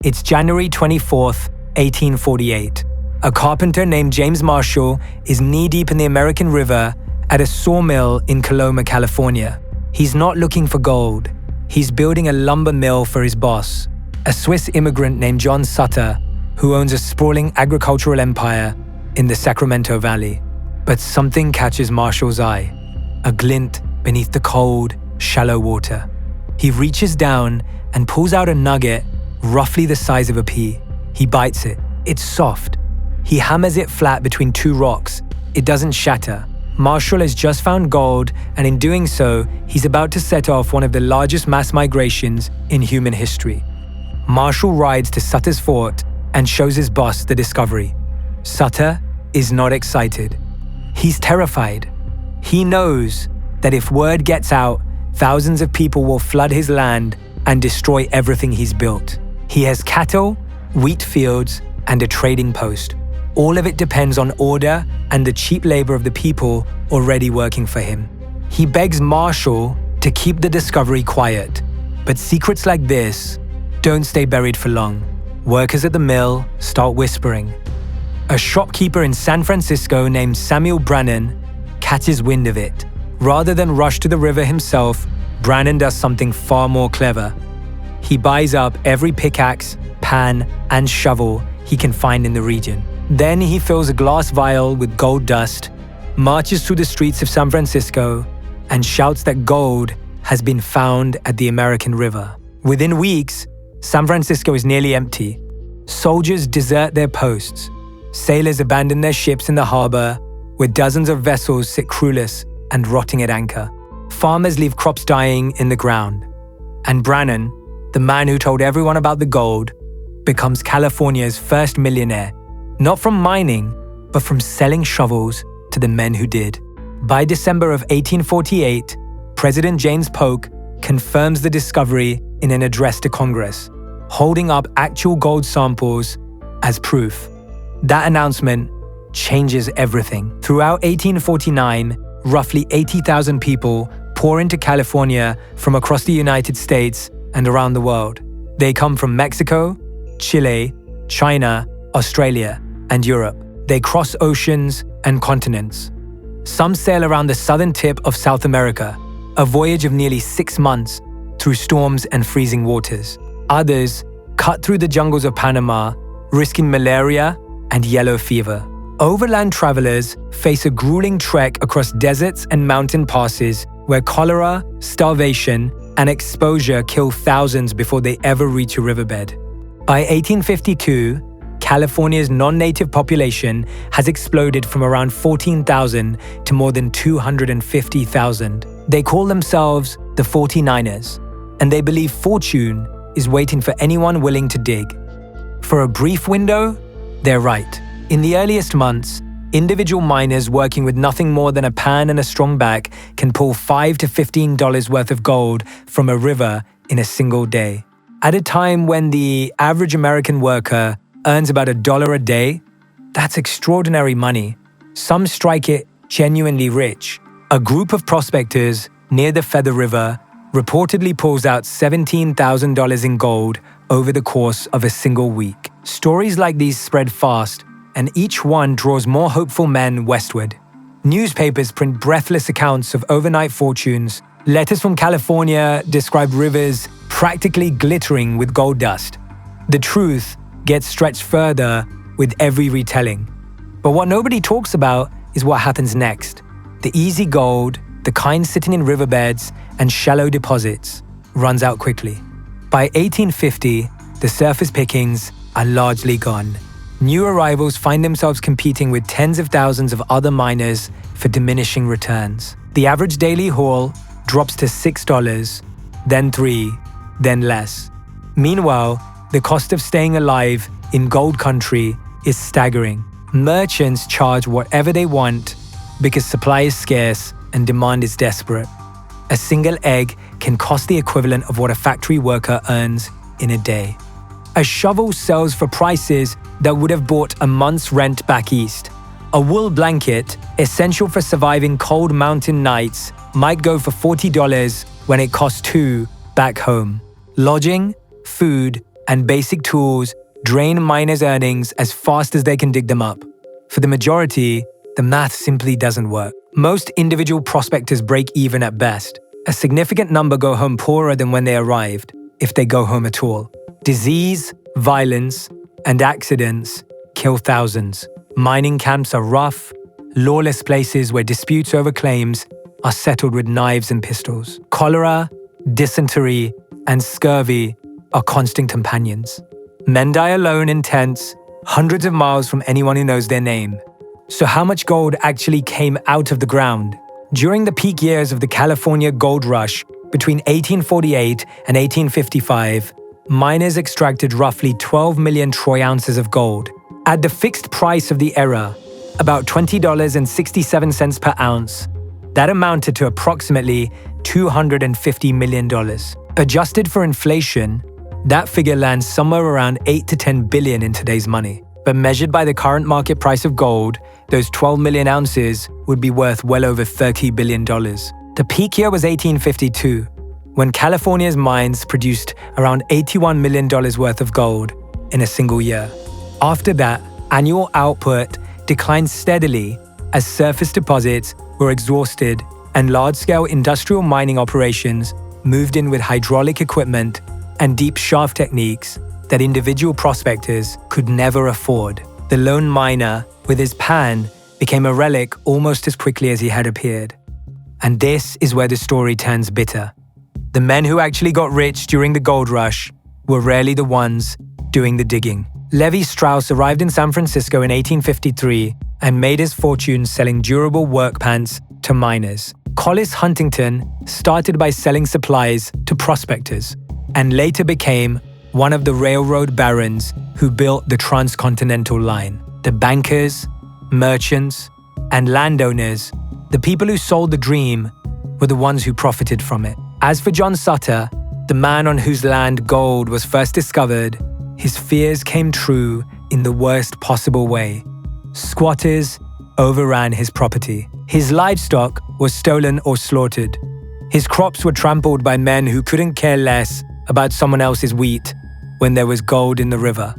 It's January 24th, 1848. A carpenter named James Marshall is knee-deep in the American River at a sawmill in Coloma, California. He's not looking for gold. He's building a lumber mill for his boss, a Swiss immigrant named John Sutter, who owns a sprawling agricultural empire in the Sacramento Valley. But something catches Marshall's eye, a glint beneath the cold, shallow water. He reaches down and pulls out a nugget roughly the size of a pea. He bites it. It's soft. He hammers it flat between two rocks. It doesn't shatter. Marshall has just found gold, and in doing so, he's about to set off one of the largest mass migrations in human history. Marshall rides to Sutter's fort and shows his boss the discovery. Sutter is not excited. He's terrified. He knows that if word gets out, thousands of people will flood his land and destroy everything he's built. He has cattle, wheat fields, and a trading post. All of it depends on order and the cheap labor of the people already working for him. He begs Marshall to keep the discovery quiet, but secrets like this don't stay buried for long. Workers at the mill start whispering. A shopkeeper in San Francisco named Samuel Brannan catches wind of it. Rather than rush to the river himself, Brannan does something far more clever. He buys up every pickaxe, pan, and shovel he can find in the region. Then he fills a glass vial with gold dust, marches through the streets of San Francisco, and shouts that gold has been found at the American River. Within weeks, San Francisco is nearly empty. Soldiers desert their posts. Sailors abandon their ships in the harbor, where dozens of vessels sit crewless and rotting at anchor. Farmers leave crops dying in the ground. And Brannan, the man who told everyone about the gold, becomes California's first millionaire, not from mining, but from selling shovels to the men who did. By December of 1848, President James Polk confirms the discovery in an address to Congress, holding up actual gold samples as proof. That announcement changes everything. Throughout 1849, roughly 80,000 people pour into California from across the United States and around the world. They come from Mexico, Chile, China, Australia, and Europe. They cross oceans and continents. Some sail around the southern tip of South America, a voyage of nearly 6 months through storms and freezing waters. Others cut through the jungles of Panama, risking malaria and yellow fever. Overland travelers face a grueling trek across deserts and mountain passes where cholera, starvation, and exposure kill thousands before they ever reach a riverbed. By 1852, California's non-native population has exploded from around 14,000 to more than 250,000. They call themselves the 49ers, and they believe fortune is waiting for anyone willing to dig. For a brief window, they're right. In the earliest months, individual miners working with nothing more than a pan and a strong back can pull $5 to $15 worth of gold from a river in a single day. At a time when the average American worker earns about $1 a day, that's extraordinary money. Some strike it genuinely rich. A group of prospectors near the Feather River reportedly pulls out $17,000 in gold over the course of a single week. Stories like these spread fast, and each one draws more hopeful men westward. Newspapers print breathless accounts of overnight fortunes. Letters from California describe rivers practically glittering with gold dust. The truth gets stretched further with every retelling. But what nobody talks about is what happens next. The easy gold, the kind sitting in riverbeds and shallow deposits, runs out quickly. By 1850, the surface pickings are largely gone. New arrivals find themselves competing with tens of thousands of other miners for diminishing returns. The average daily haul drops to $6, then $3, then less. Meanwhile, the cost of staying alive in gold country is staggering. Merchants charge whatever they want because supply is scarce and demand is desperate. A single egg can cost the equivalent of what a factory worker earns in a day. A shovel sells for prices that would have bought a month's rent back east. A wool blanket, essential for surviving cold mountain nights, might go for $40 when it costs $2 back home. Lodging, food, and basic tools drain miners' earnings as fast as they can dig them up. For the majority, the math simply doesn't work. Most individual prospectors break even at best. A significant number go home poorer than when they arrived, if they go home at all. Disease, violence, and accidents kill thousands. Mining camps are rough, lawless places where disputes over claims are settled with knives and pistols. Cholera, dysentery, and scurvy are constant companions. Men die alone in tents, hundreds of miles from anyone who knows their name. So how much gold actually came out of the ground? During the peak years of the California gold rush, between 1848 and 1855, miners extracted roughly 12 million troy ounces of gold. At the fixed price of the era, about $20.67 per ounce, that amounted to approximately $250 million. Adjusted for inflation, that figure lands somewhere around 8 to 10 billion in today's money. But measured by the current market price of gold, those 12 million ounces would be worth well over $30 billion. The peak year was 1852, when California's mines produced around $81 million worth of gold in a single year. After that, annual output declined steadily as surface deposits were exhausted and large-scale industrial mining operations moved in with hydraulic equipment and deep shaft techniques that individual prospectors could never afford. The lone miner, with his pan, became a relic almost as quickly as he had appeared. And this is where the story turns bitter. The men who actually got rich during the gold rush were rarely the ones doing the digging. Levi Strauss arrived in San Francisco in 1853 and made his fortune selling durable work pants to miners. Collis Huntington started by selling supplies to prospectors and later became one of the railroad barons who built the transcontinental line. The bankers, merchants, and landowners, the people who sold the dream, were the ones who profited from it. As for John Sutter, the man on whose land gold was first discovered, his fears came true in the worst possible way. Squatters overran his property. His livestock was stolen or slaughtered. His crops were trampled by men who couldn't care less about someone else's wheat when there was gold in the river.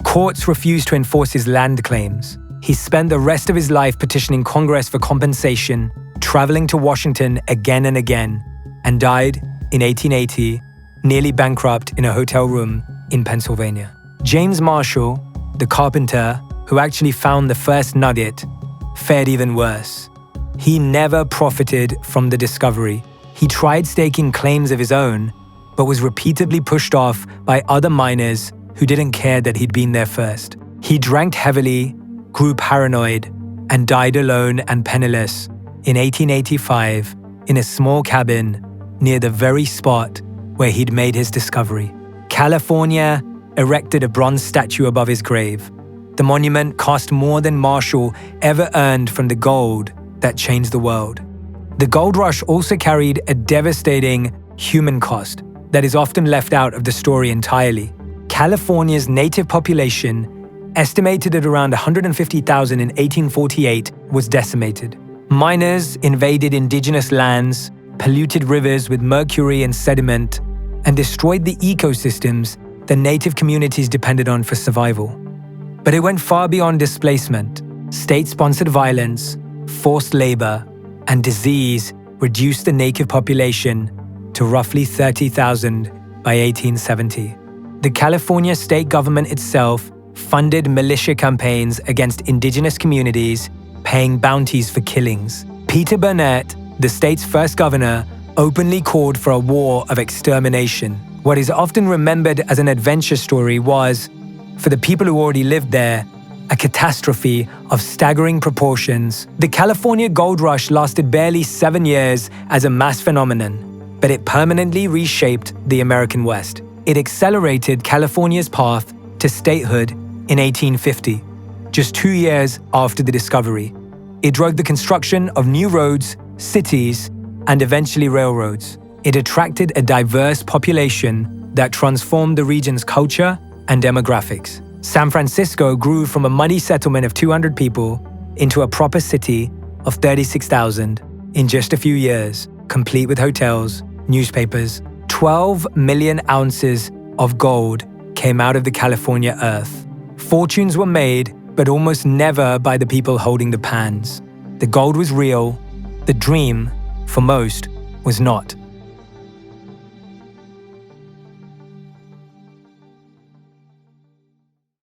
Courts refused to enforce his land claims. He spent the rest of his life petitioning Congress for compensation, traveling to Washington again and again, and died in 1880, nearly bankrupt in a hotel room in Pennsylvania. James Marshall, the carpenter who actually found the first nugget, fared even worse. He never profited from the discovery. He tried staking claims of his own, but was repeatedly pushed off by other miners who didn't care that he'd been there first. He drank heavily, grew paranoid, and died alone and penniless in 1885 in a small cabin near the very spot where he'd made his discovery. California erected a bronze statue above his grave. The monument cost more than Marshall ever earned from the gold that changed the world. The gold rush also carried a devastating human cost that is often left out of the story entirely. California's native population, estimated at around 150,000 in 1848, was decimated. Miners invaded indigenous lands, polluted rivers with mercury and sediment, and destroyed the ecosystems the native communities depended on for survival. But it went far beyond displacement. State-sponsored violence, forced labor, and disease reduced the native population to roughly 30,000 by 1870. The California state government itself funded militia campaigns against indigenous communities, paying bounties for killings. Peter Burnett, the state's first governor, openly called for a war of extermination. What is often remembered as an adventure story was, for the people who already lived there, a catastrophe of staggering proportions. The California gold rush lasted barely 7 years as a mass phenomenon, but it permanently reshaped the American West. It accelerated California's path to statehood in 1850, just 2 years after the discovery. It drove the construction of new roads, cities, and eventually railroads. It attracted a diverse population that transformed the region's culture and demographics. San Francisco grew from a muddy settlement of 200 people into a proper city of 36,000 in just a few years, complete with hotels, newspapers. 12 million ounces of gold came out of the California earth. Fortunes were made, but almost never by the people holding the pans. The gold was real. The dream, for most, was not.